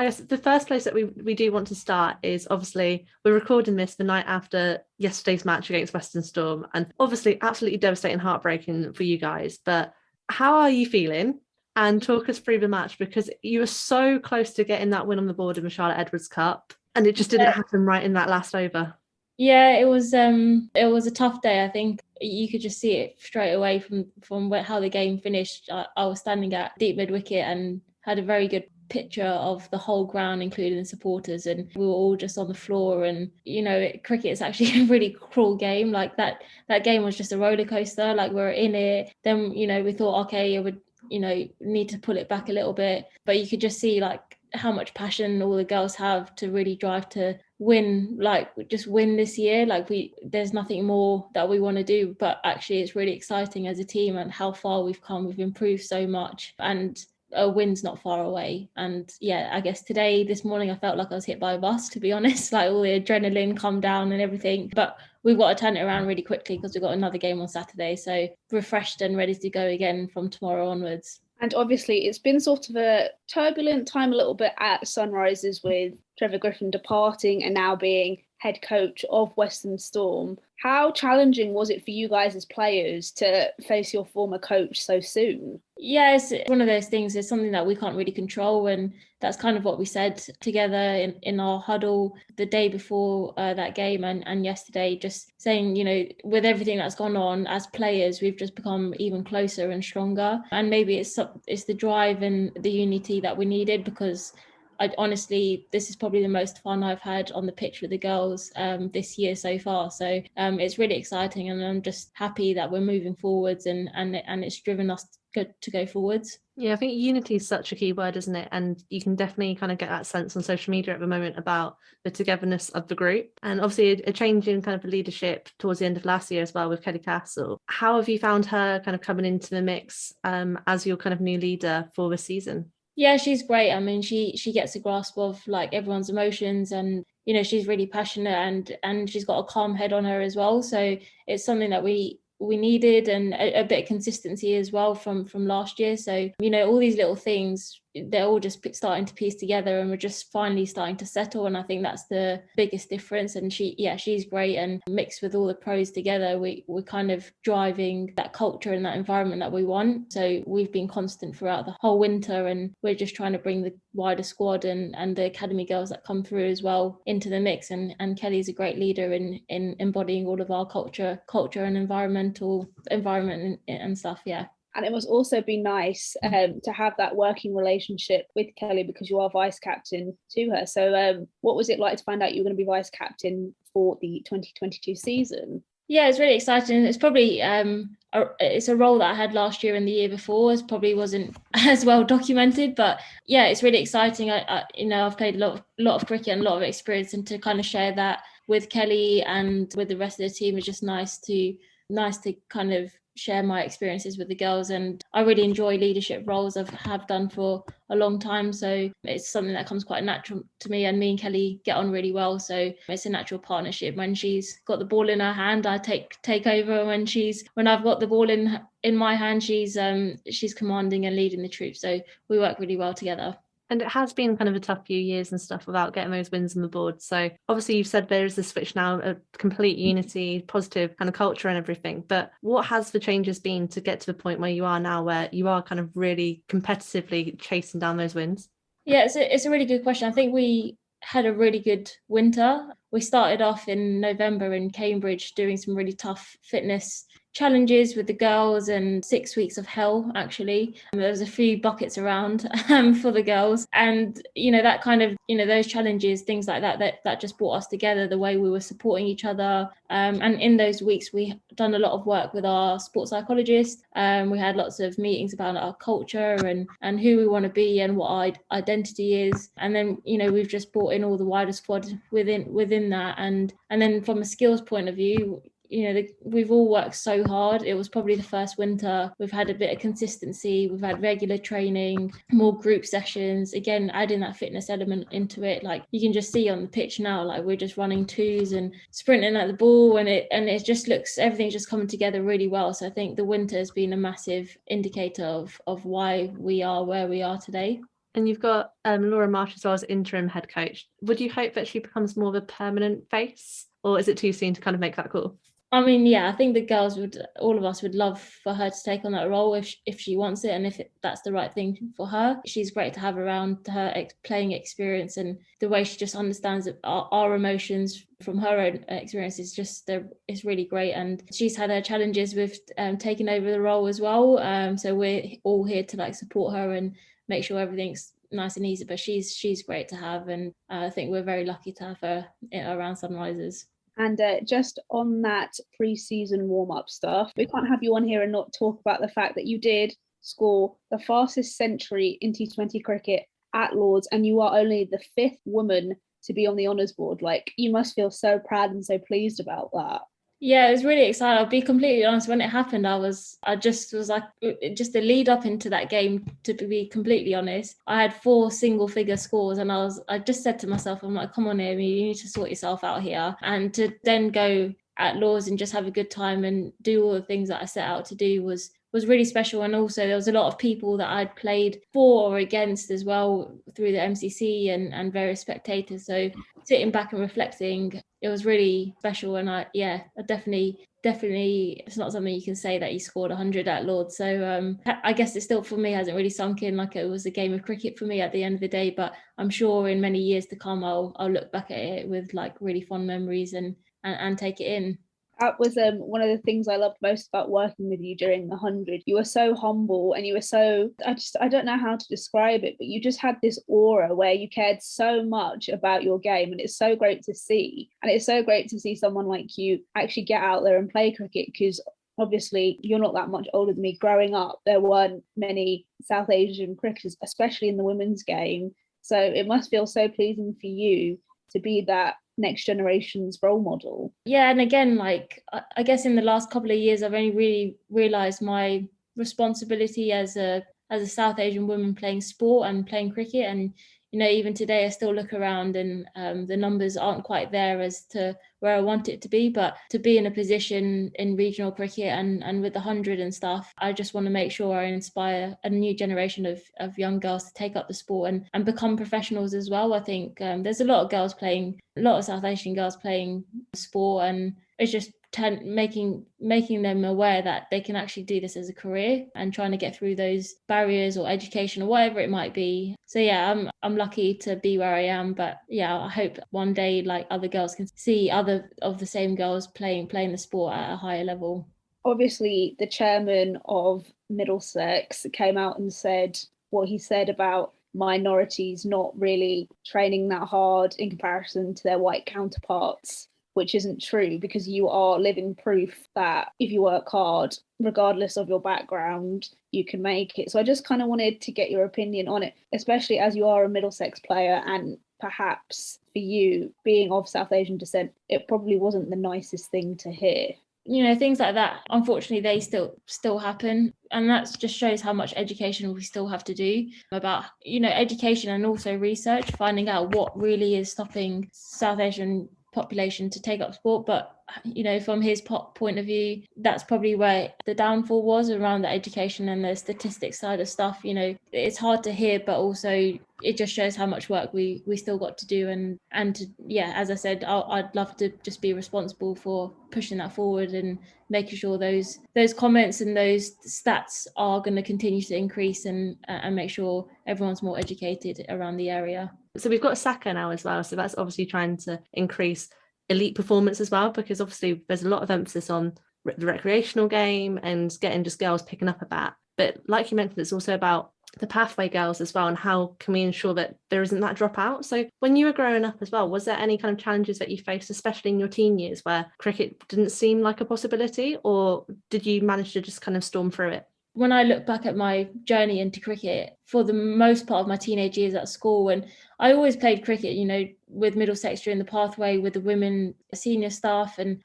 I guess the first place that we do want to start is obviously we're recording this the night after yesterday's match against Western Storm, and obviously absolutely devastating, heartbreaking for you guys. But how are you feeling? And talk us through the match, because you were so close to getting that win on the board in the Charlotte Edwards Cup, and it just didn't happen right in that last over. Yeah, it was a tough day. I think you could just see it straight away from how the game finished. I was standing at deep mid wicket and had a very good picture of the whole ground, including the supporters, and we were all just on the floor. And cricket is actually a really cruel game. Like that game was just a roller coaster. Like we're in it, then we thought, okay, it would need to pull it back a little bit, but you could just see like how much passion all the girls have to really drive to win, like just win this year. Like there's nothing more that we want to do, but actually it's really exciting as a team and how far we've come. We've improved so much, and a win's not far away. And yeah, I guess this morning I felt like I was hit by a bus, to be honest. Like all the adrenaline calmed down and everything, but we've got to turn it around really quickly because we've got another game on Saturday, so refreshed and ready to go again from tomorrow onwards. And obviously it's been sort of a turbulent time a little bit at Sunrisers, with Trevor Griffin departing and now being head coach of Western Storm. How challenging was it for you guys as players to face your former coach so soon? Yeah, it's one of those things. It's something that we can't really control, and that's kind of what we said together in our huddle the day before that game and yesterday, just saying, with everything that's gone on as players, we've just become even closer and stronger. And maybe it's the drive and the unity that we needed, because honestly, this is probably the most fun I've had on the pitch with the girls this year so far. So it's really exciting, and I'm just happy that we're moving forwards and it's driven us to go forwards. Yeah, I think unity is such a key word, isn't it? And you can definitely kind of get that sense on social media at the moment about the togetherness of the group. And obviously a change in kind of leadership towards the end of last year as well with Kelly Castle. How have you found her kind of coming into the mix as your kind of new leader for the season? Yeah, she's great. I mean, she gets a grasp of like everyone's emotions, and she's really passionate, and she's got a calm head on her as well. So it's something that we needed, and a bit of consistency as well from last year. So all these little things, they're all just starting to piece together, and we're just finally starting to settle. And I think that's the biggest difference. And she's great, and mixed with all the pros together, we're kind of driving that culture and that environment that we want. So we've been constant throughout the whole winter, and we're just trying to bring the wider squad and the academy girls that come through as well into the mix. And Kelly's a great leader in embodying all of our culture and environment and stuff. Yeah. And it must also be nice to have that working relationship with Kelly, because you are vice captain to her. So what was it like to find out you were going to be vice captain for the 2022 season? Yeah, it's really exciting. It's probably it's a role that I had last year and the year before. It probably wasn't as well documented, but yeah, it's really exciting. I've played a lot of cricket and a lot of experience, and to kind of share that with Kelly and with the rest of the team is just nice to kind of share my experiences with the girls. And I really enjoy leadership roles. Have done for a long time, so it's something that comes quite natural to me, and me and Kelly get on really well, so it's a natural partnership. When she's got the ball in her hand, I take over. When I've got the ball in my hand, she's commanding and leading the troop, so we work really well together. And it has been kind of a tough few years and stuff without getting those wins on the board. So obviously you've said there is a switch now, a complete unity, positive kind of culture and everything. But what has the changes been to get to the point where you are now, where you are kind of really competitively chasing down those wins? Yeah, it's a really good question. I think we had a really good winter. We started off in November in Cambridge doing some really tough fitness challenges with the girls, and 6 weeks of hell actually. There was a few buckets around for the girls, and that kind of those challenges, things like that just brought us together, the way we were supporting each other, and in those weeks we done a lot of work with our sports psychologist. We had lots of meetings about our culture and who we want to be and what our identity is, and then we've just brought in all the wider squad within that, and then from a skills point of view, we've all worked so hard. It was probably the first winter we've had a bit of consistency. We've had regular training, more group sessions, again adding that fitness element into it. Like you can just see on the pitch now, like we're just running twos and sprinting at the ball, and it just looks, everything's just coming together really well. So I think the winter has been a massive indicator of why we are where we are today. And you've got Laura Marsh as well as interim head coach. Would you hope that she becomes more of a permanent face, or is it too soon to kind of make that call? I mean, yeah, I think the girls all of us would love for her to take on that role if she wants it, and if that's the right thing for her. She's great to have around. Her playing experience and the way she just understands our emotions from her own experience is just it's really great. And she's had her challenges with taking over the role as well. So we're all here to like support her and make sure everything's nice and easy. But she's great to have, and I think we're very lucky to have her around Sunrisers. And just on that pre-season warm-up stuff, we can't have you on here and not talk about the fact that you did score the fastest century in T20 cricket at Lord's, and you are only the 5th woman to be on the honours board. Like, you must feel so proud and so pleased about that. Yeah, it was really exciting. I'll be completely honest, when it happened, I just was like, just the lead up into that game, to be completely honest, I had 4 single figure scores, and I just said to myself, I'm like, come on, Naomi, you need to sort yourself out here. And to then go at Lord's and just have a good time and do all the things that I set out to do was really special. And also there was a lot of people that I'd played for or against as well through the MCC and various spectators. So sitting back and reflecting, it was really special. And I definitely, it's not something you can say that you scored 100 at Lord's. So I guess it still, for me, hasn't really sunk in like it was a game of cricket for me at the end of the day. But I'm sure in many years to come, I'll look back at it with like really fond memories and take it in. That was one of the things I loved most about working with you during the 100. You were so humble, and you were so, I don't know how to describe it, but you just had this aura where you cared so much about your game, and it's so great to see. And it's so great to see someone like you actually get out there and play cricket, because obviously you're not that much older than me. Growing up, there weren't many South Asian cricketers, especially in the women's game. So it must feel so pleasing for you to be that next generation's role model. Yeah, and again, like I guess in the last couple of years, I've only really realised my responsibility as a South Asian woman playing sport and playing cricket. And even today, I still look around and the numbers aren't quite there as to where I want it to be. But to be in a position in regional cricket and with the 100 and stuff, I just want to make sure I inspire a new generation of young girls to take up the sport and become professionals as well. I think there's a lot of South Asian girls playing sport, and it's just making them aware that they can actually do this as a career and trying to get through those barriers or education or whatever it might be. So yeah, I'm lucky to be where I am, but yeah, I hope one day like other girls can see other of the same girls playing the sport at a higher level. Obviously, the chairman of Middlesex came out and said what he said about minorities not really training that hard in comparison to their white counterparts, which isn't true, because you are living proof that if you work hard, regardless of your background, you can make it. So I just kind of wanted to get your opinion on it, especially as you are a Middlesex player, and perhaps for you, being of South Asian descent, it probably wasn't the nicest thing to hear. Things like that, unfortunately, they still happen, and that just shows how much education we still have to do about education and also research, finding out what really is stopping South Asian population to take up sport. But from his point of view, that's probably where the downfall was, around the education and the statistics side of stuff. It's hard to hear, but also it just shows how much work we still got to do, and to, as I said, I'd love to just be responsible for pushing that forward and making sure those comments and those stats are going to continue to increase and make sure everyone's more educated around the area. So we've got Saka now as well, so that's obviously trying to increase elite performance as well, because obviously there's a lot of emphasis on the recreational game and getting just girls picking up a bat. But like you mentioned, it's also about the pathway girls as well, and how can we ensure that there isn't that dropout. So when you were growing up as well, was there any kind of challenges that you faced, especially in your teen years, where cricket didn't seem like a possibility, or did you manage to just kind of storm through it? When I look back at my journey into cricket, for the most part of my teenage years at school, and I always played cricket, with Middlesex during the pathway with the women senior staff and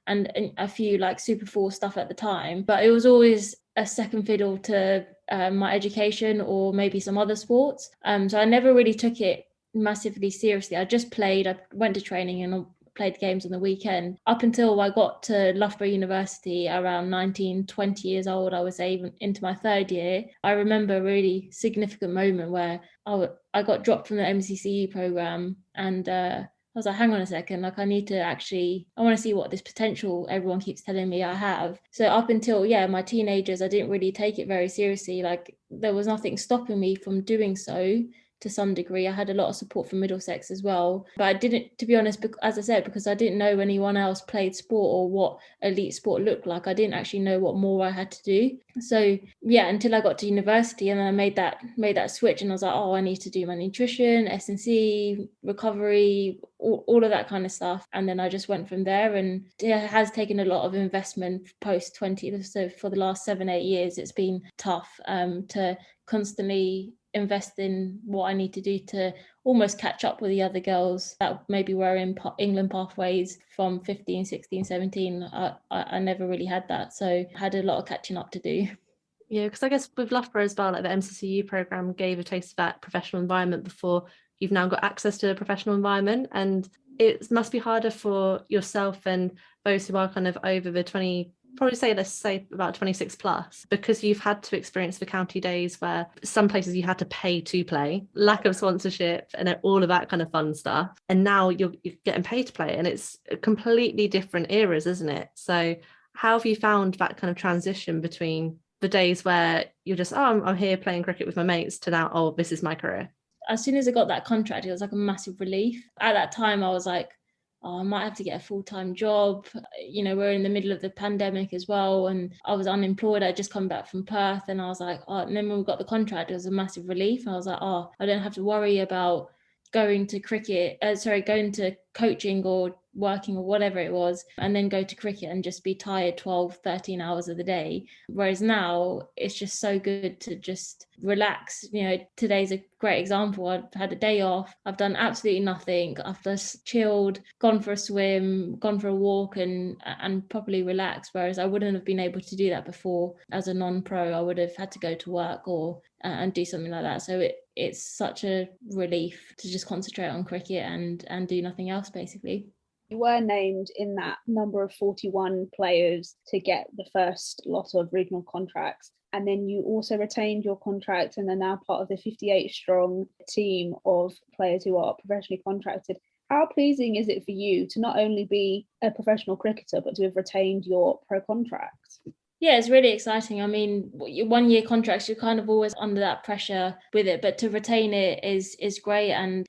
a few like Super 4 stuff at the time. But it was always a second fiddle to my education or maybe some other sports. So I never really took it massively seriously. I just played, I went to training, and played games on the weekend. Up until I got to Loughborough University around 19, 20 years old, I was even into my third year. I remember a really significant moment where I got dropped from the MCCE programme, and I was like, hang on a second, like I want to see what this potential everyone keeps telling me I have. So up until, my teenagers, I didn't really take it very seriously. Like there was nothing stopping me from doing so to some degree. I had a lot of support from Middlesex as well. But I didn't, to be honest, as I said, because I didn't know anyone else played sport or what elite sport looked like, I didn't actually know what more I had to do. So until I got to university, and then I made that switch, and I was like, I need to do my nutrition, S&C, recovery, all of that kind of stuff. And then I just went from there, and it has taken a lot of investment post 20. So for the last 7-8 years, it's been tough to constantly invest in what I need to do to almost catch up with the other girls that maybe were in England pathways from 15, 16, 17. I never really had that. So I had a lot of catching up to do. Yeah, because I guess with Loughborough as well, like the MCCU programme gave a taste of that professional environment before you've now got access to a professional environment. And it must be harder for yourself and those who are kind of over the 20, let's say about 26 plus, because you've had to experience the county days where some places you had to pay to play, lack of sponsorship and all of that kind of fun stuff. And now you're getting paid to play, and it's completely different eras, isn't it? So how have you found that kind of transition between the days where you're just, I'm here playing cricket with my mates, to now, this is my career? As soon as I got that contract, it was like a massive relief. At that time, I was like, I might have to get a full-time job. We're in the middle of the pandemic as well, and I was unemployed. I'd just come back from Perth, and I was like, and then when we got the contract, it was a massive relief. I was like, I don't have to worry about going to coaching or working or whatever it was, and then go to cricket and just be tired 12, 13 hours of the day. Whereas now it's just so good to just relax. Today's a great example. I've had a day off. I've done absolutely nothing. I've just chilled, gone for a swim, gone for a walk, and properly relaxed. Whereas I wouldn't have been able to do that before. As a non-pro, I would have had to go to work or and do something like that. So it's such a relief to just concentrate on cricket and do nothing else, basically. You were named in that number of 41 players to get the first lot of regional contracts. And then you also retained your contract and are now part of the 58 strong team of players who are professionally contracted. How pleasing is it for you to not only be a professional cricketer, but to have retained your pro contract? Yeah, it's really exciting. I mean, 1-year contracts, you're kind of always under that pressure with it, but to retain it is great. And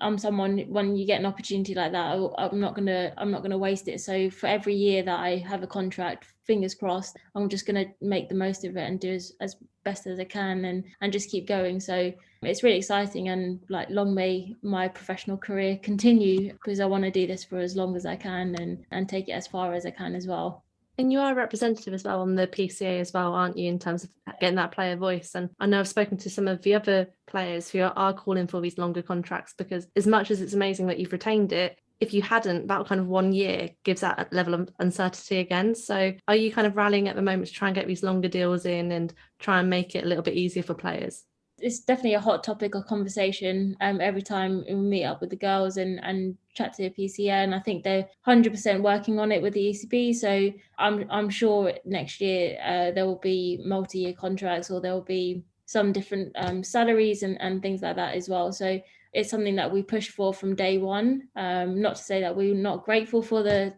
I'm someone, when you get an opportunity like that, I'm not gonna waste it. So for every year that I have a contract, fingers crossed, I'm just gonna make the most of it and do as best as I can and just keep going. So it's really exciting, and like, long may my professional career continue, because I want to do this for as long as I can and take it as far as I can as well. And you are a representative as well on the PCA as well, aren't you, in terms of getting that player voice? And I know I've spoken to some of the other players who are calling for these longer contracts, because as much as it's amazing that you've retained it, if you hadn't, that kind of 1 year gives that level of uncertainty again. So are you kind of rallying at the moment to try and get these longer deals in and try and make it a little bit easier for players? It's definitely a hot topic of conversation every time we meet up with the girls and chat to the PCA, and I think they're 100% working on it with the ECB. So I'm sure next year there will be multi-year contracts, or there will be some different salaries and things like that as well. So it's something that we push for from day one. Not to say that we're not grateful for the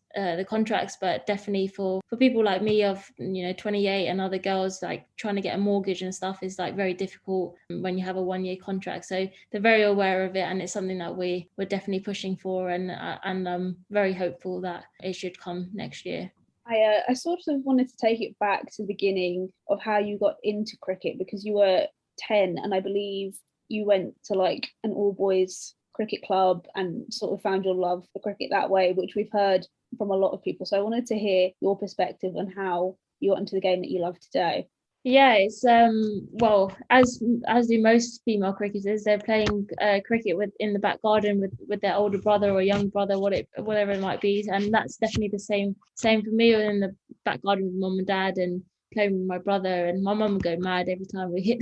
contracts, but definitely for people like me of 28 and other girls, like trying to get a mortgage and stuff is like very difficult when you have a 1-year contract. So they're very aware of it, and it's something that we're definitely pushing for, and I'm very hopeful that it should come next year. I sort of wanted to take it back to the beginning of how you got into cricket, because you were 10 and I believe you went to like an all boys cricket club and sort of found your love for cricket that way, which we've heard from a lot of people. So I wanted to hear your perspective on how you got into the game that you love today. Yeah, it's well, as do most female cricketers, they're playing cricket in the back garden with their older brother or young brother, whatever it might be, and that's definitely the same for me, in the back garden with mum and dad and playing with my brother. And my mum would go mad every time we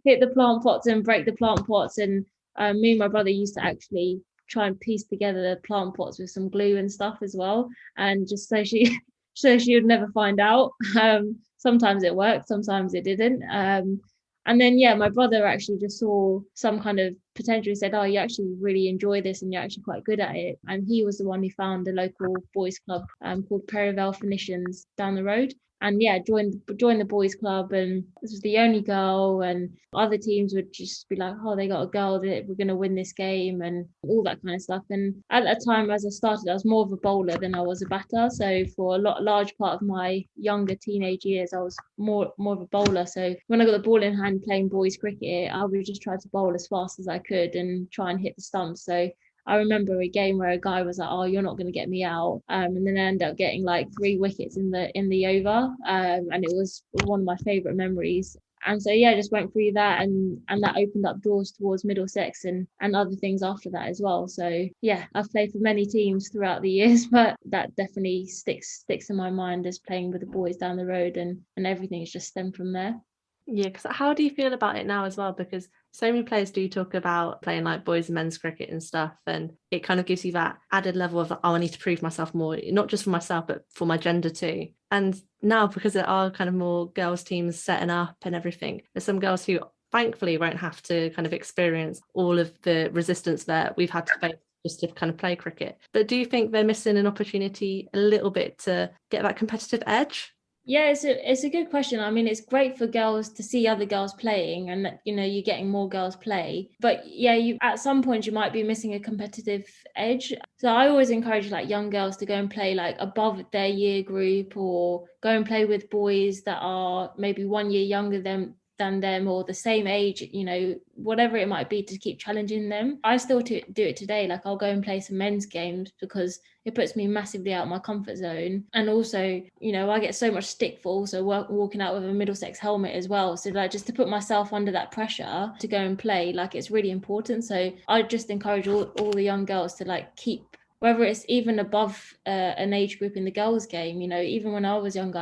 hit the plant pots and break the plant pots, and me and my brother used to actually try and piece together the plant pots with some glue and stuff as well, and just so she so she would never find out. Sometimes it worked, sometimes it didn't. And then, yeah, my brother actually just saw some kind of potential. He said, oh, you actually really enjoy this and you're actually quite good at it. And he was the one who found a local boys club called Perivale Phoenicians down the road. And yeah, joined the boys club, and this was the only girl, and other teams would just be like, oh, they got a girl, we're going to win this game, and all that kind of stuff. And at that time, as I started, I was more of a bowler than I was a batter. So for a large part of my younger teenage years, I was more of a bowler. So when I got the ball in hand playing boys cricket, I would just try to bowl as fast as I could and try and hit the stumps. So I remember a game where a guy was like, oh, you're not going to get me out. And then I ended up getting like 3 wickets in the over. And it was one of my favourite memories. And so, yeah, I just went through that, and that opened up doors towards Middlesex and other things after that as well. So, yeah, I've played for many teams throughout the years, but that definitely sticks in my mind as playing with the boys down the road, and everything's just stemmed from there. Yeah, because how do you feel about it now as well? Because so many players do talk about playing like boys and men's cricket and stuff, and it kind of gives you that added level of, oh, I need to prove myself more, not just for myself, but for my gender too. And now, because there are kind of more girls teams setting up and everything, there's some girls who thankfully won't have to kind of experience all of the resistance that we've had to face just to kind of play cricket. But do you think they're missing an opportunity a little bit to get that competitive edge? Yeah, it's a good question. I mean, it's great for girls to see other girls playing, and you're getting more girls play. But yeah, you at some point you might be missing a competitive edge. So I always encourage like young girls to go and play like above their year group, or go and play with boys that are maybe 1 year younger than them or the same age, whatever it might be, to keep challenging them. I still do it today. Like I'll go and play some men's games because it puts me massively out of my comfort zone. And also, I get so much stick for also walking out with a Middlesex helmet as well. So like just to put myself under that pressure to go and play, like it's really important. So I just encourage all the young girls to like keep, whether it's even above an age group in the girls game, even when I was younger,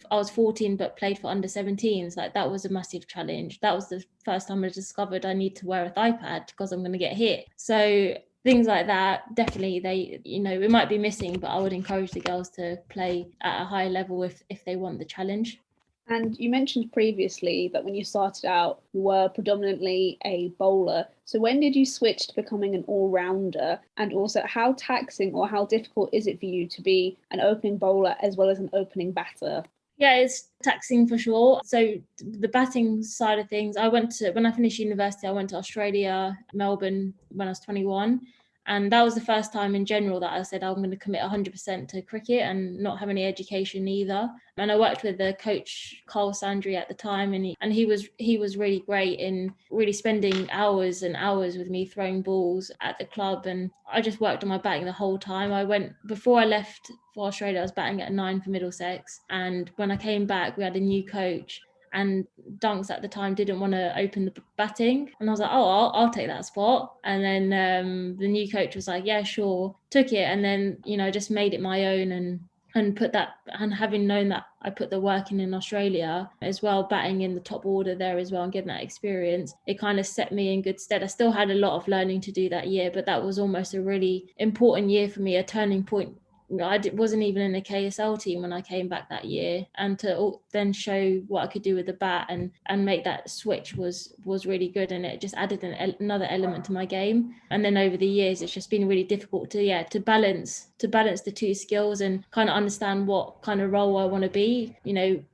I was 14 but played for under 17s. Like that was a massive challenge. That was the first time I discovered I need to wear a thigh pad because I'm going to get hit. So things like that, definitely it might be missing, but I would encourage the girls to play at a high level if they want the challenge. And you mentioned previously that when you started out, you were predominantly a bowler. So when did you switch to becoming an all-rounder? And also, how taxing or how difficult is it for you to be an opening bowler as well as an opening batter? Yeah, it's taxing for sure. So the batting side of things, when I finished university, I went to Australia, Melbourne, when I was 21. And that was the first time in general that I said I'm going to commit 100% to cricket and not have any education either. And I worked with the coach, Carl Sandry, at the time, and he was really great in really spending hours and hours with me throwing balls at the club. And I just worked on my batting the whole time. Before I left for Australia, I was batting at 9 for Middlesex. And when I came back, we had a new coach. And Dunks at the time didn't want to open the batting, and I was like, oh, I'll take that spot. And then the new coach was like, yeah, sure, took it, and then just made it my own, and put that, and having known that I put the work in Australia as well, batting in the top order there as well and getting that experience, it kind of set me in good stead. I still had a lot of learning to do that year, but that was almost a really important year for me, a turning point. I wasn't even in a KSL team when I came back that year, and to then show what I could do with the bat and make that switch was really good, and it just added another element to my game. And then over the years, it's just been really difficult to balance the two skills and kind of understand what kind of role I want to be.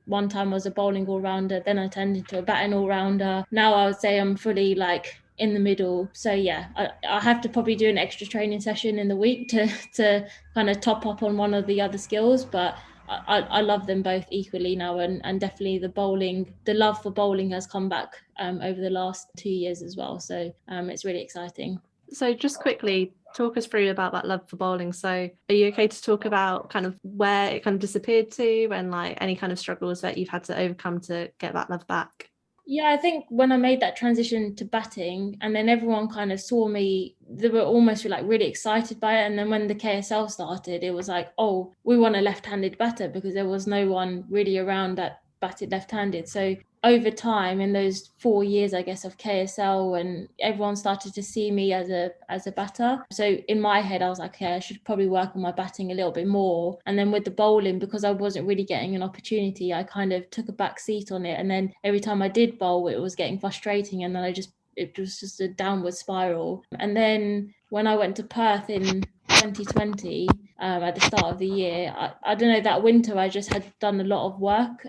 One time I was a bowling all-rounder, then I turned into a batting all-rounder. Now I would say I'm fully like in the middle. So yeah, I have to probably do an extra training session in the week to kind of top up on one of the other skills, but I love them both equally now, and definitely the love for bowling has come back over the last 2 years as well. So it's really exciting. So just quickly talk us through about that love for bowling. So are you okay to talk about kind of where it kind of disappeared to, and like any kind of struggles that you've had to overcome to get that love back? Yeah, I think when I made that transition to batting, and then everyone kind of saw me, they were almost like really excited by it. And then when the KSL started, it was like, oh, we want a left-handed batter, because there was no one really around that batted left-handed. So over time, in those 4 years, I guess, of KSL, and everyone started to see me as a batter. So in my head, I was like, okay, I should probably work on my batting a little bit more. And then with the bowling, because I wasn't really getting an opportunity, I kind of took a back seat on it. And then every time I did bowl, it was getting frustrating. And then it was just a downward spiral. And then when I went to Perth in 2020, at the start of the year, I don't know, that winter I just had done a lot of work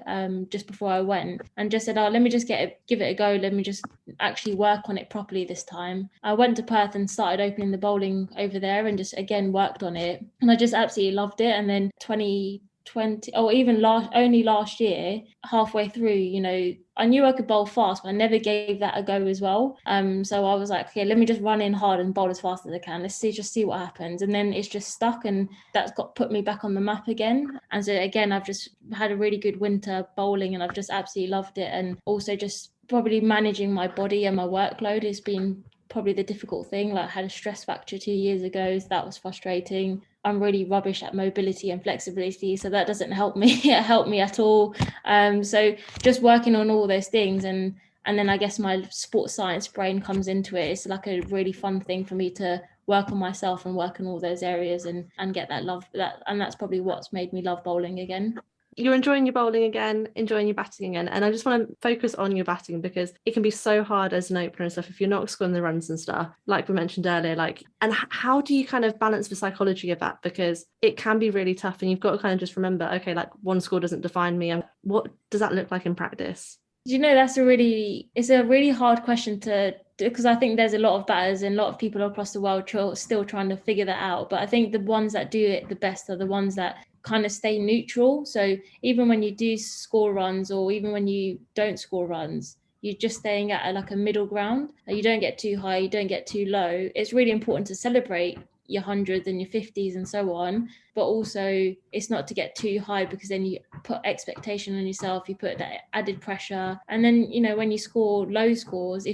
just before I went, and just said, oh, let me just give it a go, let me just actually work on it properly this time. I went to Perth and started opening the bowling over there and just again worked on it, and I just absolutely loved it. And then 2020, or even last year, halfway through, you know, I knew I could bowl fast, but I never gave that a go as well. So I was like, okay, let me just run in hard and bowl as fast as I can. Let's see what happens. And then it's just stuck, and that's put me back on the map again. And so again, I've just had a really good winter bowling, and I've just absolutely loved it. And also just probably managing my body and my workload has been probably the difficult thing. Like, I had a stress fracture 2 years ago, so that was frustrating. I'm really rubbish at mobility and flexibility, so that doesn't help me at all. So just working on all those things, and then I guess my sports science brain comes into it. It's like a really fun thing for me to work on myself and work in all those areas and get that love, and that's probably what's made me love bowling again. You're enjoying your bowling again, enjoying your batting again. And I just want to focus on your batting, because it can be so hard as an opener and stuff if you're not scoring the runs and stuff, like we mentioned earlier. And how do you kind of balance the psychology of that? Because it can be really tough, and you've got to kind of just remember, okay, like, one score doesn't define me. And what does that look like in practice? You know, it's a really hard question because I think there's a lot of batters and a lot of people across the world still trying to figure that out. But I think the ones that do it the best are the ones that kind of stay neutral. So even when you do score runs, or even when you don't score runs, you're just staying at like a middle ground. You don't get too high, you don't get too low. It's really important to celebrate your hundreds and your 50s and so on, but also it's not to get too high, because then you put expectation on yourself, you put that added pressure. And then, you know, when you score low scores,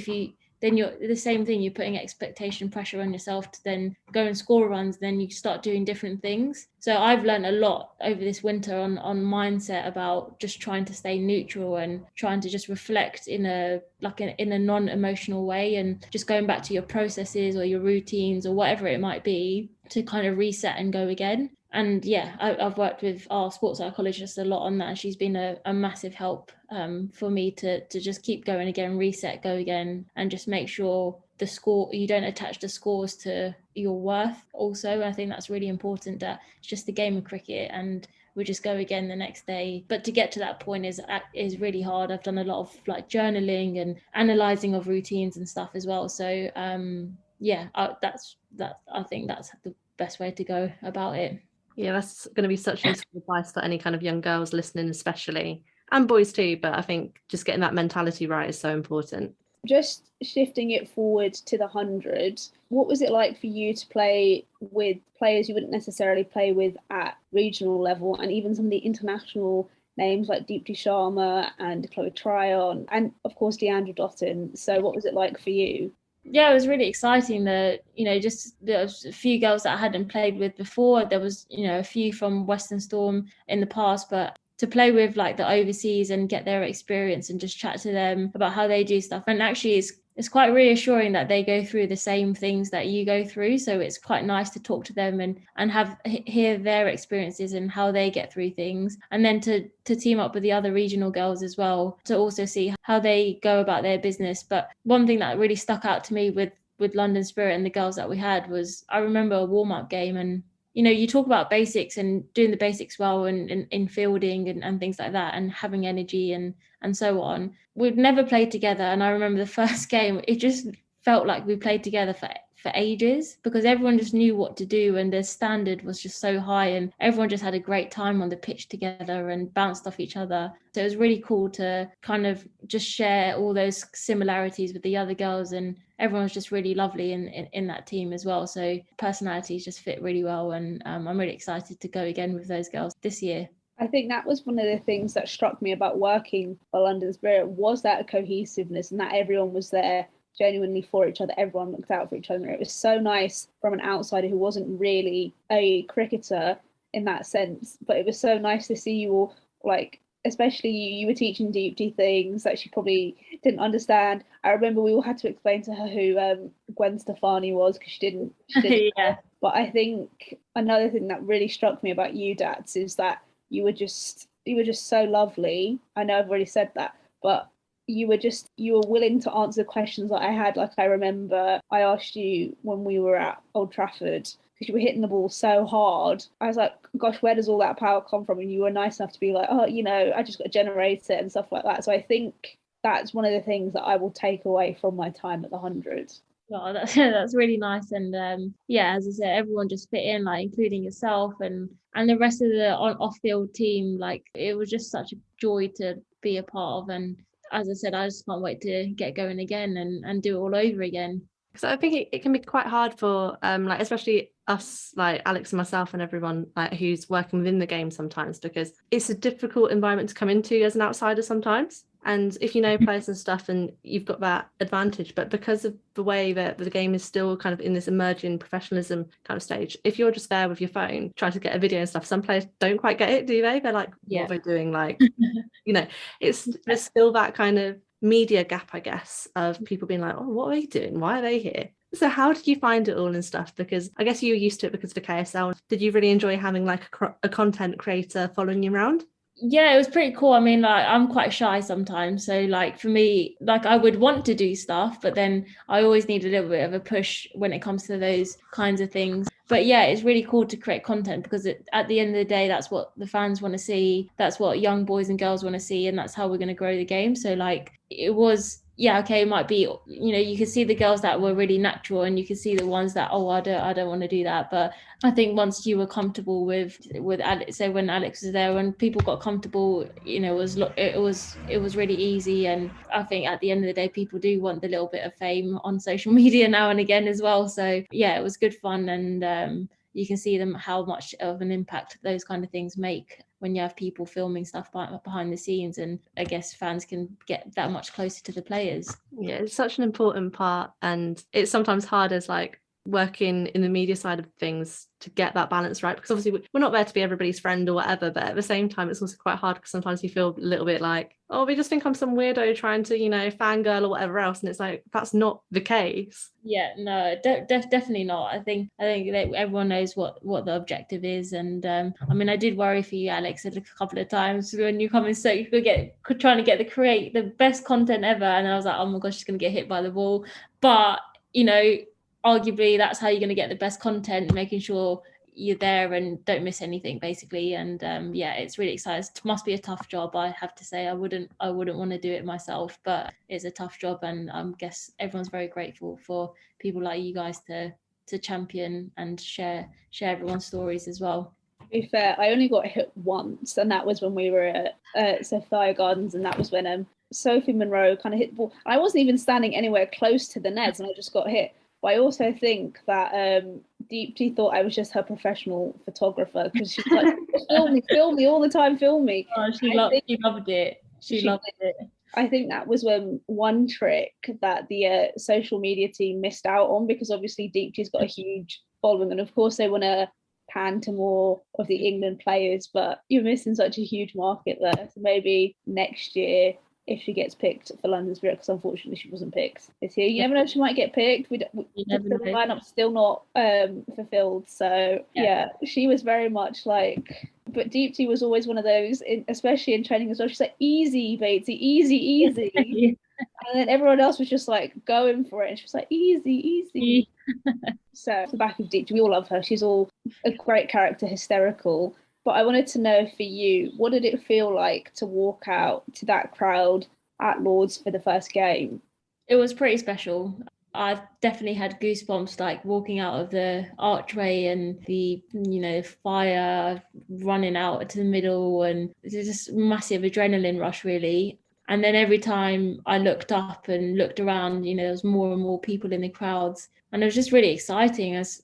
then you're the same thing, you're putting expectation pressure on yourself to then go and score runs, then you start doing different things. So I've learned a lot over this winter on mindset about just trying to stay neutral and trying to just reflect in a non-emotional way, and just going back to your processes or your routines or whatever it might be to kind of reset and go again. And yeah, I've worked with our sports psychologist a lot on that, and she's been a massive help for me to just keep going again, reset, go again, and just make sure you don't attach the scores to your worth also. I think that's really important, that it's just a game of cricket and we just go again the next day. But to get to that point is really hard. I've done a lot of like journaling and analysing of routines and stuff as well. So I think that's the best way to go about it. Yeah, that's going to be such useful advice for any kind of young girls listening, especially, and boys too. But I think just getting that mentality right is so important. Just shifting it forward to the 100, what was it like for you to play with players you wouldn't necessarily play with at regional level, and even some of the international names like Deepti Sharma and Chloe Tryon, and of course Deandra Dottin? So what was it like for you? Yeah, it was really exciting that, you know, just there was a few girls that I hadn't played with before. There was, you know, a few from Western Storm in the past, but to play with like the overseas and get their experience and just chat to them about how they do stuff. And actually it's quite reassuring that they go through the same things that you go through. So it's quite nice to talk to them and hear their experiences and how they get through things. And then to team up with the other regional girls as well, to also see how they go about their business. But one thing that really stuck out to me with London Spirit and the girls that we had was, I remember a warm-up game, and you know, you talk about basics and doing the basics well and in fielding and things like that, and having energy and so on. We'd never played together, and I remember the first game, it just felt like we played together for ages, because everyone just knew what to do and the standard was just so high, and everyone just had a great time on the pitch together and bounced off each other. So it was really cool to kind of just share all those similarities with the other girls, and everyone was just really lovely in that team as well. So personalities just fit really well, and I'm really excited to go again with those girls this year. I think that was one of the things that struck me about working for London Spirit, was that cohesiveness, and that everyone was there genuinely for each other. Everyone looked out for each other. It was so nice from an outsider who wasn't really a cricketer in that sense, but it was so nice to see you all like especially you were teaching Deepti things that she probably didn't understand. I remember we all had to explain to her who Gwen Stefani was because she didn't Yeah. But I think another thing that really struck me about you, Dats, is that you were just so lovely. I know I've already said that, but you were willing to answer questions that I had. Like, I remember I asked you when we were at Old Trafford, because you were hitting the ball so hard. I was like, gosh, where does all that power come from? And you were nice enough to be like, oh, I just got to generate it and stuff like that. So I think that's one of the things that I will take away from my time at the 100. Oh, that's really nice. And as I said, everyone just fit in, like including yourself and the rest of the off-field team. Like, it was just such a joy to be a part of. And as I said, I just can't wait to get going again and do it all over again. So I think it can be quite hard for like, especially us, like Alex and myself and everyone like who's working within the game sometimes, because it's a difficult environment to come into as an outsider sometimes. And if you know players and stuff, and you've got that advantage, but because of the way that the game is still kind of in this emerging professionalism kind of stage, if you're just there with your phone trying to get a video and stuff, some players don't quite get it, do they? They're like, what are they doing? Like, there's still that kind of media gap, I guess, of people being like, oh, what are they doing? Why are they here? So how did you find it all and stuff? Because I guess you were used to it because of the KSL. Did you really enjoy having like a content creator following you around? Yeah, it was pretty cool. I mean, like, I'm quite shy sometimes. So like for me, like, I would want to do stuff, but then I always need a little bit of a push when it comes to those kinds of things. But yeah, it's really cool to create content because at the end of the day, that's what the fans want to see. That's what young boys and girls want to see. And that's how we're going to grow the game. So like, it was, it might be, you can see the girls that were really natural, and you can see the ones that, I don't want to do that. But I think once you were comfortable with Alex, so when Alex was there, when people got comfortable, it was really easy. And I think at the end of the day, people do want the little bit of fame on social media now and again as well. So yeah, it was good fun, and you can see them how much of an impact those kind of things make when you have people filming stuff behind the scenes, and I guess fans can get that much closer to the players. Yeah, it's such an important part, and it's sometimes hard as like working in the media side of things to get that balance right, because obviously we're not there to be everybody's friend or whatever, but at the same time it's also quite hard because sometimes you feel a little bit like, oh, they just think I'm some weirdo trying to fangirl or whatever else, and it's like, that's not the case. Yeah, no, definitely not. I think that everyone knows what the objective is, and I mean, I did worry for you, Alex, a couple of times when you come in, so you could trying to create the best content ever, and I was like, oh my gosh, she's gonna get hit by the ball. But arguably that's how you're going to get the best content, making sure you're there and don't miss anything, basically. And it's really exciting. It must be a tough job, I have to say. I wouldn't want to do it myself, but it's a tough job, and I guess everyone's very grateful for people like you guys to champion and share everyone's stories as well. To be fair, I only got hit once, and that was when we were at Sophia Gardens, and that was when Sophie Monroe kind of hit the ball. I wasn't even standing anywhere close to the nets, and I just got hit. But I also think that Deepti thought I was just her professional photographer, because she's like, film me all the time, film me. Oh, she loved it. She loved it. I think that was one trick that the social media team missed out on, because obviously Deepti's got a huge following, and of course they want to pan to more of the England players, but you're missing such a huge market there. So maybe next year, if she gets picked for London Spirit, because unfortunately she wasn't picked this year. You never know, she might get picked. The lineup's still not fulfilled. So yeah, she was very much like, but Deepti was always one of those, especially in training as well. She's like, easy, Batesy, easy. And then everyone else was just like going for it, and she was like, easy. So the back of Deepti, we all love her. She's all a great character, hysterical. But I wanted to know, for you, what did it feel like to walk out to that crowd at Lord's for the first game? It was pretty special. I've definitely had goosebumps, like walking out of the archway and the fire running out to the middle, and it's just massive adrenaline rush, really. And then every time I looked up and looked around, there was more and more people in the crowds, and it was just really exciting. As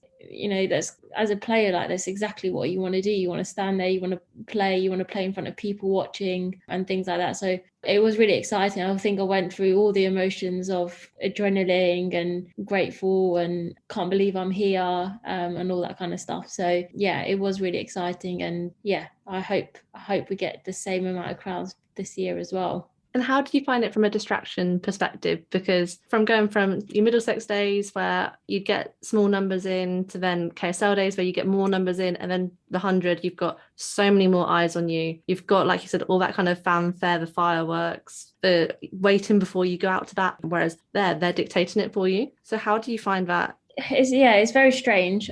that's, as a player, like, that's exactly what you want to do. You want to stand there, you want to play in front of people watching and things like that. So it was really exciting. I think I went through all the emotions of adrenaline and grateful and can't believe I'm here, and all that kind of stuff. So yeah, it was really exciting, and yeah, I hope we get the same amount of crowds this year as well. And how did you find it from a distraction perspective? Because from going from your Middlesex days where you'd get small numbers in to then KSL days where you get more numbers in, and then the 100, you've got so many more eyes on you. You've got, like you said, all that kind of fanfare, the fireworks, the waiting before you go out to bat, whereas they're dictating it for you. So how do you find that? It's very strange.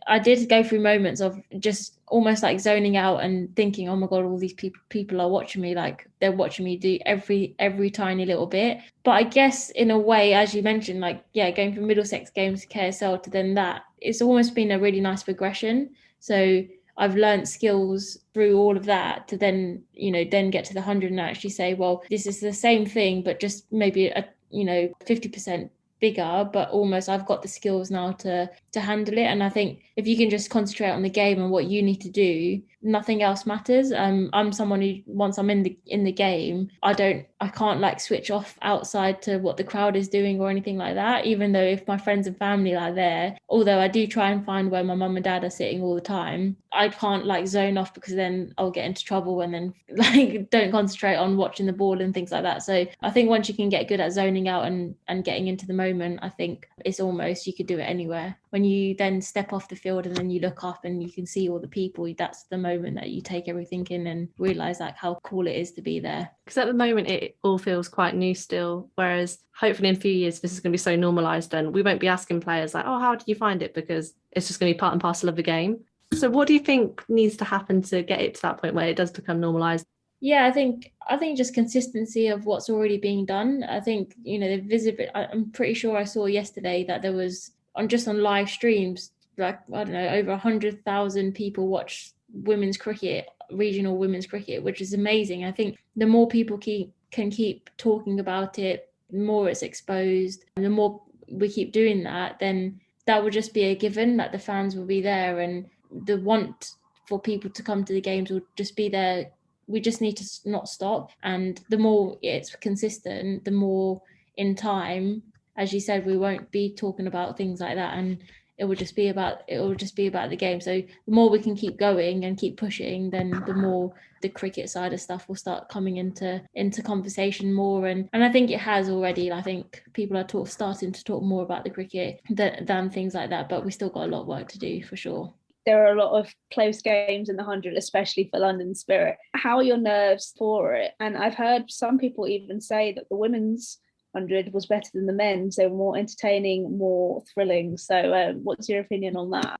I did go through moments of just almost like zoning out and thinking, oh my God, all these people are watching me, like they're watching me do every tiny little bit. But I guess in a way, as you mentioned, like, yeah, going from Middlesex games to KSL to then that, it's almost been a really nice progression. So I've learned skills through all of that to then get to the 100 and actually say, well, this is the same thing, but just maybe 50% bigger, but almost I've got the skills now to handle it. And I think if you can just concentrate on the game and what you need to do, nothing else matters. I'm someone who, once I'm in the game, I can't like switch off outside to what the crowd is doing or anything like that, even though if my friends and family are there, although I do try and find where my mum and dad are sitting all the time, I can't like zone off, because then I'll get into trouble and then like don't concentrate on watching the ball and things like that. So I think once you can get good at zoning out and getting into the moment, I think it's almost, you could do it anywhere. When you then step off the field and then you look up and you can see all the people, that's the moment that you take everything in and realize like how cool it is to be there. Because at the moment it all feels quite new still, whereas hopefully in a few years this is going to be so normalised and we won't be asking players like, oh, how did you find it? Because it's just going to be part and parcel of the game. So what do you think needs to happen to get it to that point where it does become normalised? Yeah, I think just consistency of what's already being done. I think, the visibility, I'm pretty sure I saw yesterday that there was on live streams, like, I don't know, over 100,000 people watch women's cricket, regional women's cricket, which is amazing. I think the more people can keep talking about it, the more it's exposed, and the more we keep doing that, then that will just be a given, that the fans will be there and the want for people to come to the games will just be there. We just need to not stop. And the more it's consistent, the more in time, as you said, we won't be talking about things like that, and it will just be about the game. So the more we can keep going and keep pushing, then the more the cricket side of stuff will start coming into conversation more. And I think it has already. I think people are starting to talk more about the cricket than things like that, but we still got a lot of work to do for sure. There are a lot of close games in the 100, especially for London Spirit. How are your nerves for it? And I've heard some people even say that the women's 100 was better than the men's. They were more entertaining, more thrilling. So what's your opinion on that?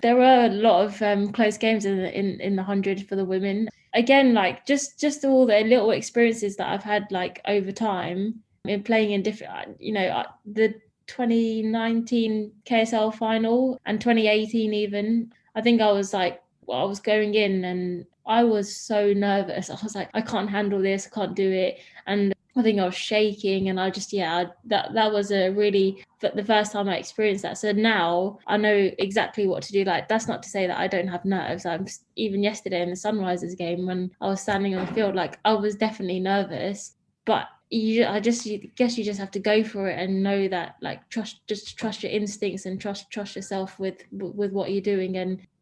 There were a lot of close games in the 100 for the women. Again, like just all the little experiences that I've had like over time in playing in different, the 2019 KSL final and 2018 even. I think I was going in and I was so nervous. I was like, I can't handle this, I can't do it. And I think I was shaking, and that was the first time I experienced that. So now I know exactly what to do. Like, that's not to say that I don't have nerves. Even yesterday in the Sunrisers game, when I was standing on the field, like, I was definitely nervous, but I guess you just have to go for it and know that, like, trust your instincts and trust yourself with what you're doing.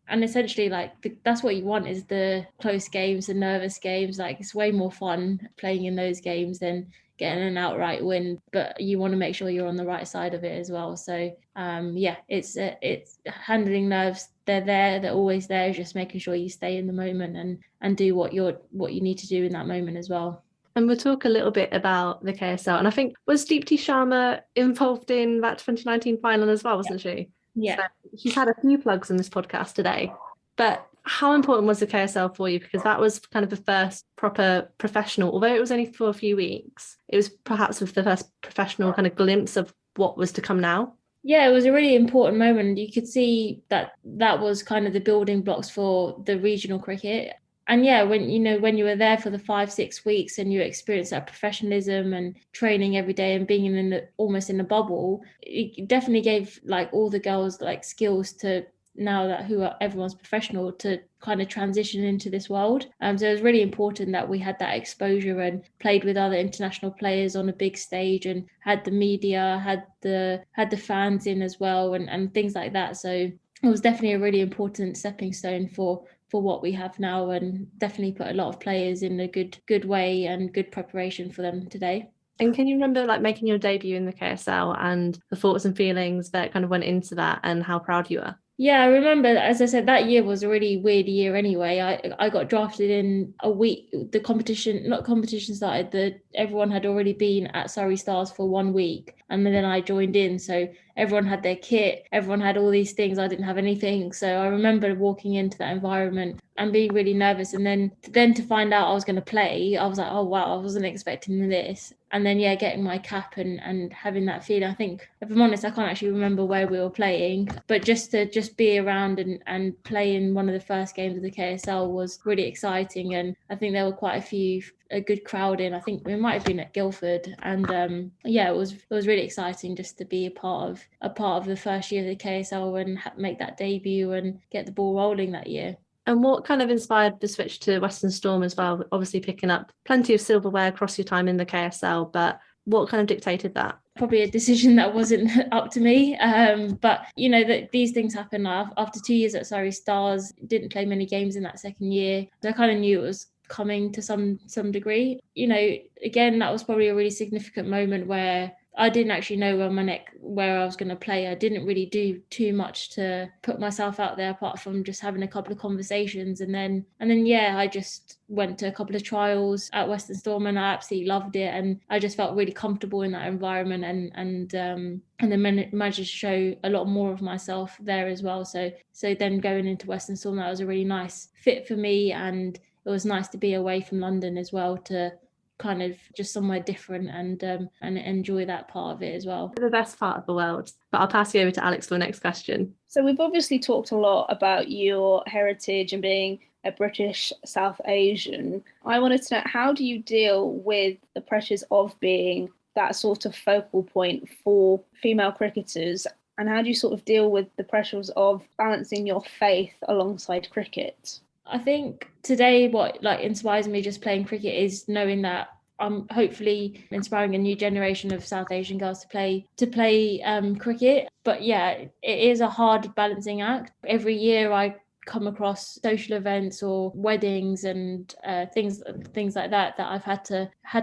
And essentially, like, that's what you want, is the close games, the nervous games. Like, it's way more fun playing in those games than getting an outright win, but you want to make sure you're on the right side of it as well. So it's handling nerves. They're always there. Just making sure you stay in the moment and do what you need to do in that moment as well. And we'll talk a little bit about the KSL. And I think, was Deepti Sharma involved in that 2019 final as well, wasn't she? Yeah. So she's had a few plugs in this podcast today. But how important was the KSL for you? Because that was kind of the first proper professional, although it was only for a few weeks, it was perhaps the first professional kind of glimpse of what was to come now. Yeah, it was a really important moment. You could see that was kind of the building blocks for the regional cricket. yeah, when you were there for the 5-6 weeks and you experienced that professionalism and training every day and being almost in a bubble, it definitely gave like all the girls like skills to, now that everyone's professional, to kind of transition into this world. So it was really important that we had that exposure and played with other international players on a big stage and had the media, had the fans in as well, and things like that. So it was definitely a really important stepping stone for what we have now, and definitely put a lot of players in a good way and good preparation for them today. And can you remember like making your debut in the KSL and the thoughts and feelings that kind of went into that and how proud you were? Yeah, I remember, as I said, that year was a really weird year anyway. I got drafted in a week. The competition started, everyone had already been at Surrey Stars for 1 week, and then I joined in. So everyone had their kit, everyone had all these things. I didn't have anything. So I remember walking into that environment and being really nervous. And then to find out I was going to play, I was like, oh, wow, I wasn't expecting this. And then, yeah, getting my cap and having that feeling. I think, if I'm honest, I can't actually remember where we were playing, but just to be around and play in one of the first games of the KSL was really exciting. And I think there were quite a good crowd in. I think we might have been at Guildford, and yeah, it was really exciting just to be a part of the first year of the KSL and make that debut and get the ball rolling that year. And what kind of inspired the switch to Western Storm as well? Obviously picking up plenty of silverware across your time in the KSL, but what kind of dictated that? Probably a decision that wasn't up to me, but these things happen. After 2 years at Surrey Stars, didn't play many games in that second year, so I kind of knew it was coming to some degree. Again, that was probably a really significant moment where I didn't actually know where I was going to play. I didn't really do too much to put myself out there apart from just having a couple of conversations. And then yeah, I just went to a couple of trials at Western Storm and I absolutely loved it. And I just felt really comfortable in that environment and then managed to show a lot more of myself there as well. So then going into Western Storm, that was a really nice fit for me. And it was nice to be away from London as well, to kind of just somewhere different and enjoy that part of it as well. The best part of the world. But I'll pass you over to Alex for the next question. So we've obviously talked a lot about your heritage and being a British South Asian. I wanted to know, how do you deal with the pressures of being that sort of focal point for female cricketers? And how do you sort of deal with the pressures of balancing your faith alongside cricket? I think today what inspires me just playing cricket is knowing that I'm hopefully inspiring a new generation of South Asian girls to play cricket. But yeah, it is a hard balancing act. Every year I come across social events or weddings and things like that I've had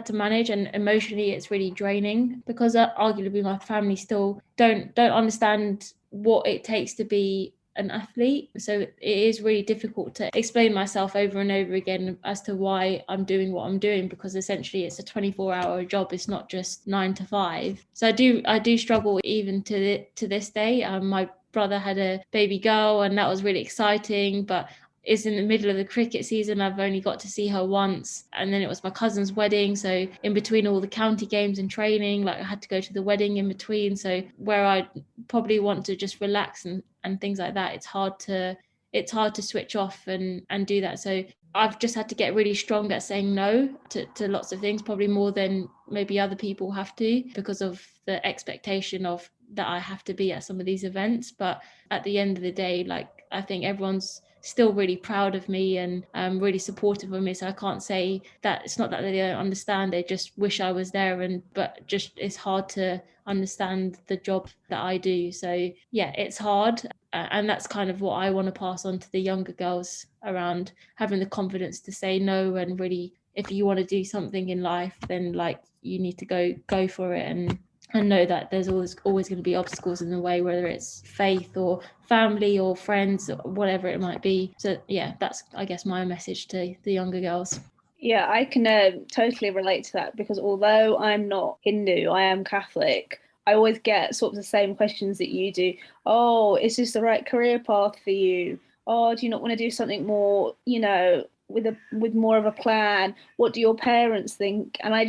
to manage, and emotionally it's really draining because arguably my family still don't understand what it takes to be an athlete. So it is really difficult to explain myself over and over again as to why I'm doing what I'm doing, because essentially it's a 24-hour job. It's not just 9 to 5. So I do struggle even to this day. My brother had a baby girl and that was really exciting, but it's in the middle of the cricket season. I've only got to see her once, and then it was my cousin's wedding, so in between all the county games and training, I had to go to the wedding in between. So where I probably want to just relax and things like that, it's hard to switch off and do that. So I've just had to get really strong at saying no to lots of things, probably more than maybe other people have to, because of the expectation of that I have to be at some of these events. But at the end of the day, I think everyone's still really proud of me and really supportive of me. So I can't say that it's not that they don't understand, they just wish I was there. But just it's hard to understand the job that I do. So yeah, it's hard. And that's kind of what I want to pass on to the younger girls, around having the confidence to say no, and really, if you want to do something in life, then you need to go for it, and know that there's always going to be obstacles in the way, whether it's faith or family or friends or whatever it might be. So yeah, that's, I guess, my message to the younger girls. Yeah, I can totally relate to that, because although I'm not Hindu, I am Catholic. I always get sort of the same questions that you do. Oh, is this the right career path for you? Oh, do you not want to do something more, with more of a plan? What do your parents think? And I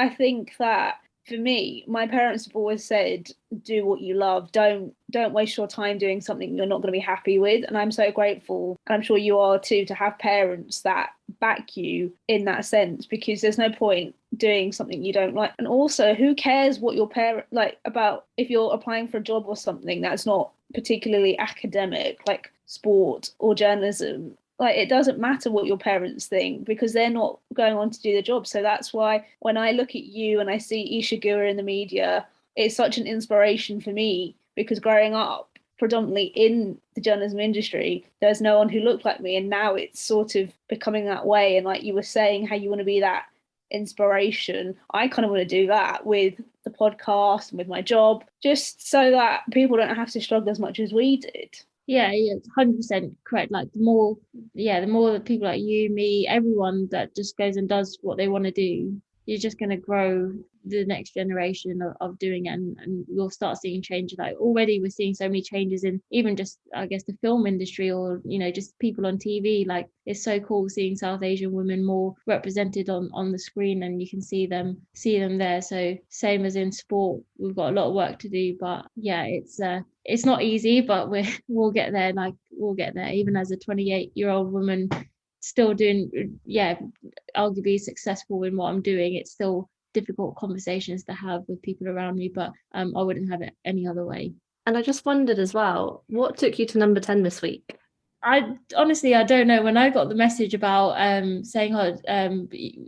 think that for me, my parents have always said, do what you love. Don't don't waste your time doing something you're not going to be happy with. And I'm so grateful, and I'm sure you are too, to have parents that back you in that sense, because there's no point doing something you don't like. And also, who cares what your parent like about if you're applying for a job or something that's not particularly academic, like sport or journalism. Like, it doesn't matter what your parents think, because they're not going on to do the job. So that's why when I look at you and I see Isha Gura in the media, it's such an inspiration for me, because growing up predominantly in the journalism industry, there's no one who looked like me. And now it's sort of becoming that way. And like you were saying, how you want to be that inspiration, I kind of want to do that with the podcast and with my job, just so that people don't have to struggle as much as we did. Yeah, it's 100% correct. Like the more people like you, me, everyone that just goes and does what they want to do, you're just going to grow the next generation of doing it, and we'll start seeing change. Like already we're seeing so many changes in even just, I guess, the film industry, or just people on TV. Like it's so cool seeing South Asian women more represented on the screen, and you can see them there. So same as in sport, we've got a lot of work to do, but yeah, it's not easy, but we'll get there. Like we'll get there. Even as a 28-year-old woman still doing, arguably successful in what I'm doing, it's still difficult conversations to have with people around me, but I wouldn't have it any other way. And I just wondered as well, what took you to number 10 this week? I honestly don't know. When I got the message about saying,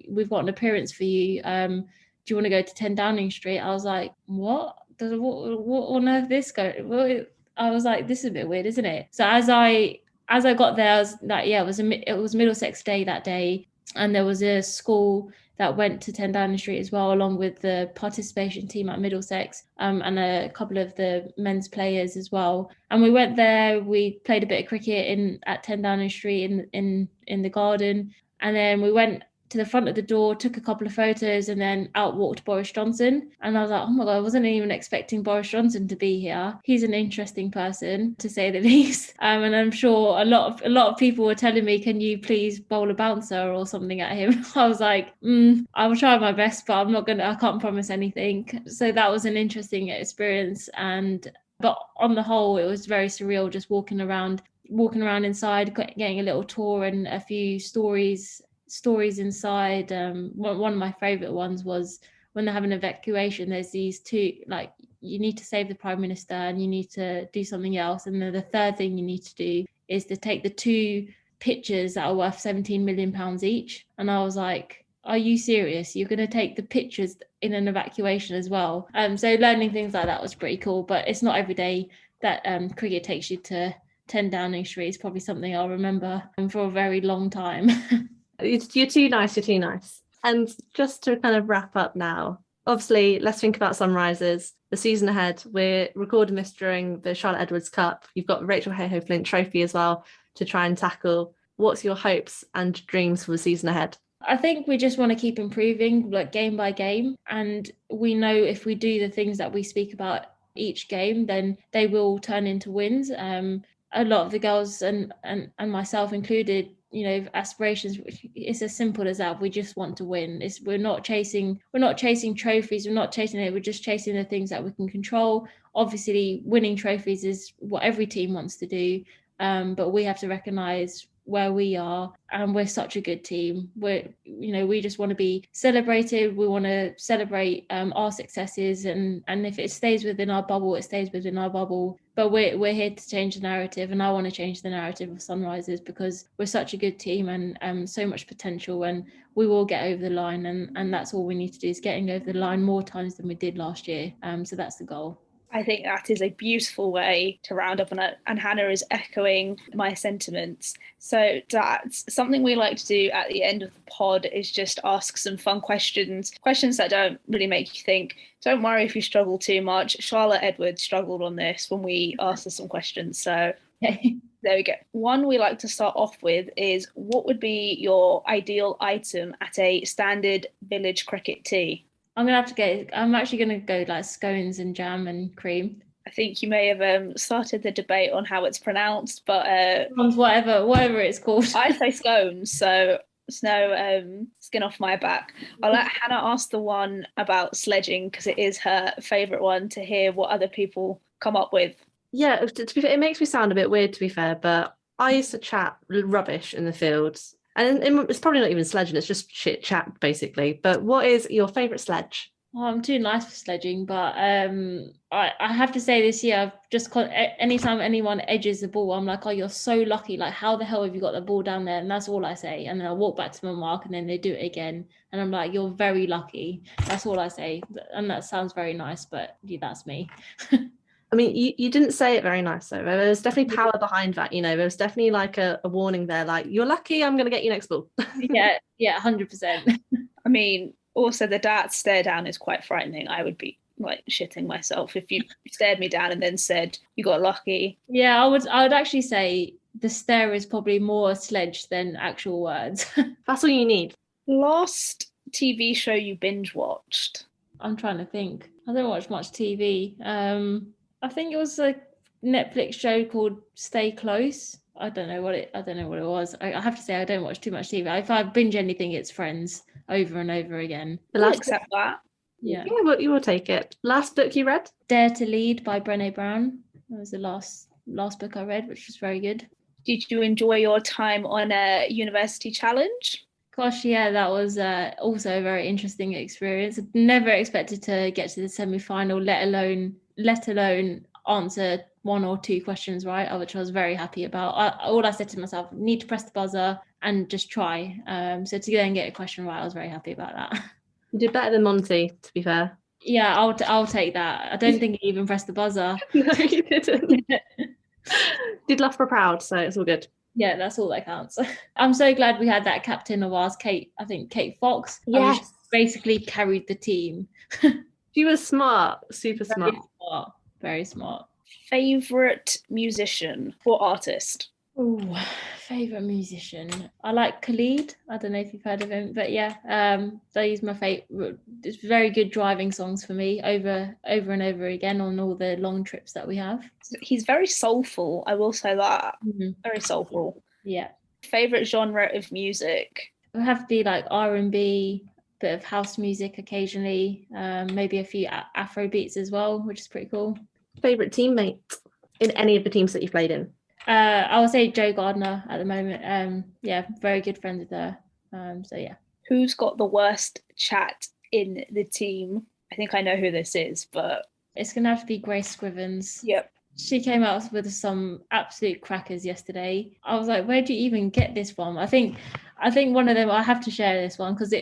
we've got an appearance for you, do you want to go to 10 Downing Street? I was like, what on earth this go? I was like, this is a bit weird, isn't it? So as I got there, I was like, yeah, it was Middlesex Day that day, and there was a school that went to 10 Downing Street as well, along with the participation team at Middlesex, and a couple of the men's players as well. And we went there, we played a bit of cricket at 10 Downing Street in the garden, and then we went to the front of the door, took a couple of photos, and then out walked Boris Johnson. And I was like, oh my God, I wasn't even expecting Boris Johnson to be here. He's an interesting person, to say the least. And I'm sure a lot of people were telling me, can you please bowl a bouncer or something at him? I was like, I will try my best, but I can't promise anything. So that was an interesting experience. But on the whole, it was very surreal, just walking around inside, getting a little tour and a few stories inside. One of my favorite ones was when they have an evacuation, there's these two, like, you need to save the Prime Minister and you need to do something else, and then the third thing you need to do is to take the two pictures that are worth £17 million each. And I was like, are you serious? You're going to take the pictures in an evacuation as well? So learning things like that was pretty cool, but it's not every day that cricket takes you to 10 Downing Street. It's probably something I'll remember for a very long time. You're too nice. And just to kind of wrap up now, obviously, let's think about Sunrisers, the season ahead. We're recording this during the Charlotte Edwards Cup. You've got Rachel Hayhoe Flint Trophy as well to try and tackle. What's your hopes and dreams for the season ahead? I think we just want to keep improving, like game by game. And we know if we do the things that we speak about each game, then they will turn into wins. A lot of the girls and myself included, aspirations, it's as simple as that. We just want to win. We're not chasing trophies, we're not chasing it, we're just chasing the things that we can control. Obviously winning trophies is what every team wants to do, but we have to recognize where we are, and we're such a good team. We just want to be celebrated. We want to celebrate our successes, and if it stays within our bubble, it stays within our bubble. But we're here to change the narrative, and I want to change the narrative of Sunrisers, because we're such a good team and so much potential, and we will get over the line, and that's all we need to do, is getting over the line more times than we did last year. So that's the goal. I think that is a beautiful way to round up on it, and Hannah is echoing my sentiments. So that's something we like to do at the end of the pod, is just ask some fun questions that don't really make you think. Don't worry if you struggle too much. Charlotte Edwards struggled on this when we asked her some questions. So there we go. One we like to start off with is, what would be your ideal item at a standard village cricket tea? I'm actually going to go like scones and jam and cream. I think you may have started the debate on how it's pronounced, but whatever it's called. I say scones, so it's no skin off my back. I'll let Hannah ask the one about sledging, because it is her favourite one, to hear what other people come up with. Yeah, to be fair, it makes me sound a bit weird, to be fair, but I used to chat rubbish in the fields. And it's probably not even sledging, it's just shit chat, basically. But what is your favourite sledge? Oh, I'm too nice for sledging, but I have to say this year I've just anytime anyone edges the ball, I'm like, oh, you're so lucky. Like, how the hell have you got the ball down there? And that's all I say. And then I walk back to my mark, and then they do it again, and I'm like, you're very lucky. That's all I say, and that sounds very nice, but yeah, that's me. I mean, you didn't say it very nice, though. There was definitely power behind that. There was definitely like a warning there, like, you're lucky, I'm going to get you next ball. Yeah, 100%. I mean, also the dart stare down is quite frightening. I would be like shitting myself if you stared me down and then said you got lucky. Yeah, I would actually say the stare is probably more a sledge than actual words. That's all you need. Last TV show you binge watched? I'm trying to think. I don't watch much TV. I think it was a Netflix show called Stay Close. I don't know what it was. I have to say I don't watch too much TV. If I binge anything, it's Friends over and over again. I'll accept that. Yeah. Well, you will take it. Last book you read? Dare to Lead by Brené Brown. That was the last book I read, which was very good. Did you enjoy your time on a university challenge? Gosh, yeah, that was also a very interesting experience. Never expected to get to the semi-final, let alone answer 1 or 2 questions right, which I was very happy about. All I said to myself, need to press the buzzer and just try. So to then get a question right, I was very happy about that. You did better than Monty, to be fair. Yeah, I'll take that. I don't think he even pressed the buzzer. No, you didn't. Did laugh for proud, so it's all good. Yeah, that's all that counts. I'm so glad we had that captain of ours, Kate Fox. Yes. She basically carried the team. She was smart, super smart. Very smart. Favorite musician or artist? Oh, favorite musician. I like Khalid. I don't know if you've heard of him, but yeah, he's my favorite. It's very good driving songs for me over and over again on all the long trips that we have. He's very soulful. I will say that. Mm-hmm. Very soulful. Yeah. Favorite genre of music? It would have to be like R&B, bit of house music occasionally, maybe a few Afro beats as well, which is pretty cool. Favorite teammate in any of the teams that you've played in? I would say Jo Gardner at the moment. Yeah, very good friend with her. So yeah. Who's got the worst chat in the team? I think I know who this is, but it's gonna have to be Grace Scrivens. Yep. She came out with some absolute crackers yesterday. I was like, where do you even get this from? I think one of them, I have to share this one because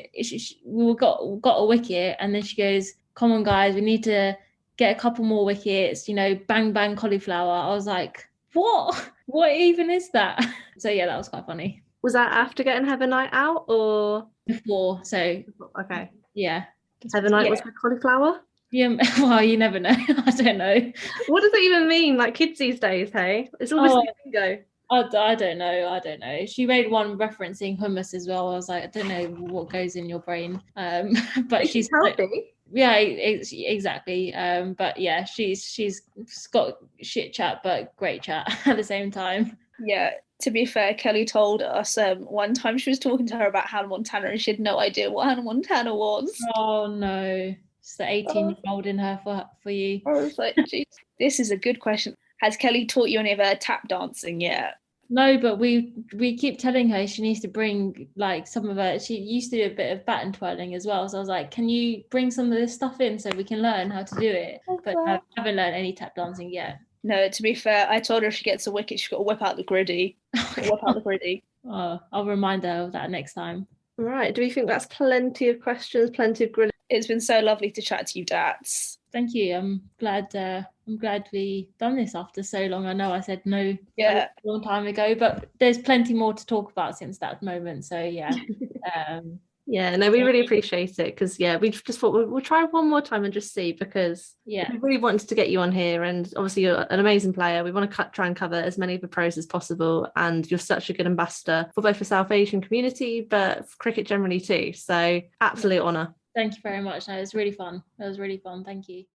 we got a wicket, and then she goes, come on guys, we need to get a couple more wickets, bang bang cauliflower. I was like, what even is that? So yeah, that was quite funny. Was that after getting Have a Night Out or before? So okay, yeah, Have a Night was with cauliflower. Yeah, well, you never know. I don't know. What does it even mean? Like kids these days, hey? It's all this lingo. I don't know. She made one referencing hummus as well. I was like, I don't know what goes in your brain. But she's healthy. Yeah, exactly. But yeah, she's got shit chat, but great chat at the same time. Yeah, to be fair, Kelly told us one time she was talking to her about Hannah Montana and she had no idea what Hannah Montana was. Oh no, it's the 18-year-old in her for you. I was like, geez, this is a good question. Has Kelly taught you any of her tap dancing yet? No, but we keep telling her she needs to bring like some of her. She used to do a bit of baton twirling as well. So I was like, can you bring some of this stuff in so we can learn how to do it? But I haven't learned any tap dancing yet. No, to be fair, I told her if she gets a wicket, she's got to whip out the griddy. Oh, I'll remind her of that next time. Right. Do we think that's plenty of questions, plenty of grilling? It's been so lovely to chat to you, Dats. Thank you. I'm glad we done this after so long. I know I said no a long time ago, but there's plenty more to talk about since that moment. So yeah. Yeah, no, we really appreciate it because we just thought we'll try one more time and just see because we really wanted to get you on here, and obviously you're an amazing player. We want to try and cover as many of the pros as possible, and you're such a good ambassador for both the South Asian community but for cricket generally too. So absolute honour. Thank you very much. No, it was really fun. Thank you.